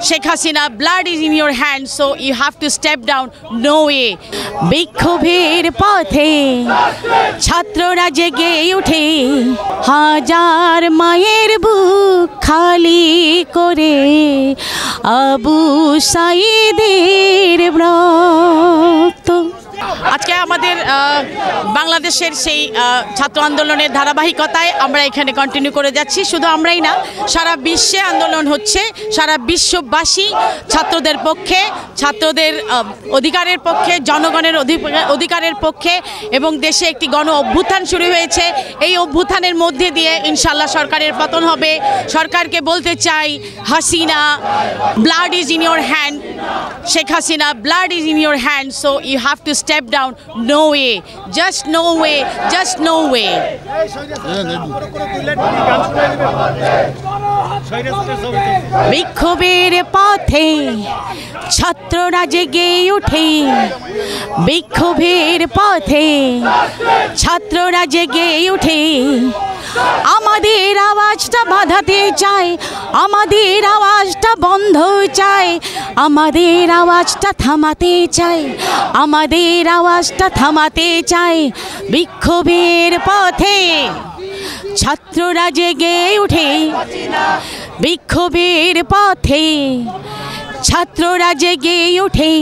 Sheikh Hasina, blood is in your hands, so you have to step down. No way. বিক্ষোভের পথে ছাত্ররা জেগে ওঠে, হাজার মায়ের বুক খালি করে আবু সাঈদের রক্ত। আজকে আমাদের বাংলাদেশের সেই ছাত্র আন্দোলনের ধারাবাহিকতায় আমরা এখানে কন্টিনিউ করে যাচ্ছি। শুধু আমরাই না, সারা বিশ্বে আন্দোলন হচ্ছে, সারা বিশ্ববাসী ছাত্রদের পক্ষে, ছাত্রদের অধিকারের পক্ষে, জনগণের অধিকারের পক্ষে, এবং দেশে একটি গণ অভ্যুত্থান শুরু হয়েছে। এই অভ্যুত্থানের মধ্যে দিয়ে ইনশাল্লাহ সরকারের পতন হবে। সরকারকে বলতে চাই, Hasina, blood is in your hand. Sheikh Hasina, blood is in your hand, so you have to step down. No way, just no way, just no way. বিক্ষোভের পথে ছাত্ররা জেগে ওঠে, বিক্ষোভের পথে ছাত্ররা জেগে ওঠে, আমাদের আওয়াজটা বাঁধাতে চায়, আমাদের আওয়াজটা বন্ধ চায়, আমাদের আওয়াজটা থামাতে চায়, আমাদের আওয়াজটা থামাতে চায়। বিক্ষোভের পথে ছাত্ররা জেগে ওঠে, বিক্ষোভের পথে ছাত্ররা জেগে ওঠে,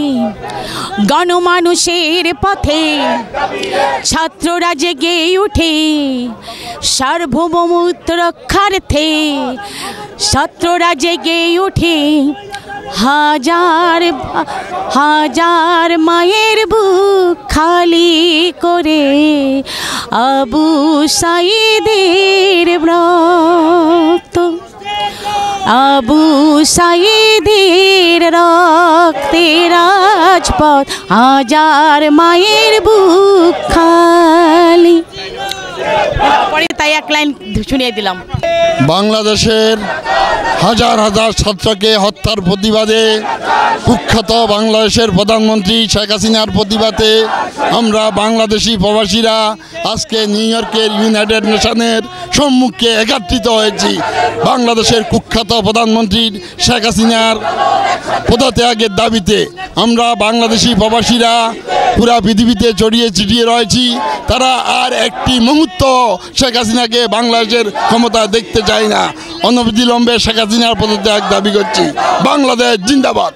গণমানুষের পথে ছাত্ররা জেগে ওঠে, সার্বভৌমত্ব রক্ষার্থে ছাত্ররা জেগে ওঠে, হাজার হাজার মায়ের বুক খালি করে আবু সাঈদের রক্ত, আবু সাঈদের রক্তে রাজপথ, হাজার মায়ের বুক খালি। তাই এক লাইন শুনিয়ে দিলাম। বাংলাদেশের হাজার হাজার ছাত্রকে হত্যার প্রতিবাদে, কুখ্যাত বাংলাদেশের প্রধানমন্ত্রী শেখ হাসিনার প্রতিবাদে আমরা বাংলাদেশি প্রবাসীরা আজকে নিউ ইয়র্কের ইউনাইটেড নেশনের সম্মুখে একত্রিত হয়েছি। বাংলাদেশের কুখ্যাত প্রধানমন্ত্রী শেখ হাসিনার পদত্যাগের দাবিতে আমরা বাংলাদেশি প্রবাসীরা পুরা পৃথিবীতে ছড়িয়ে ছিটিয়ে রয়েছি। তারা আর একটি মুহূর্ত শেখ হাসিনাকে বাংলাদেশের ক্ষমতা দেখতে চায় না। অনবিলম্বে শেখ হাসিনার পদত্যাগ দাবি করছি। বাংলাদেশ জিন্দাবাদ।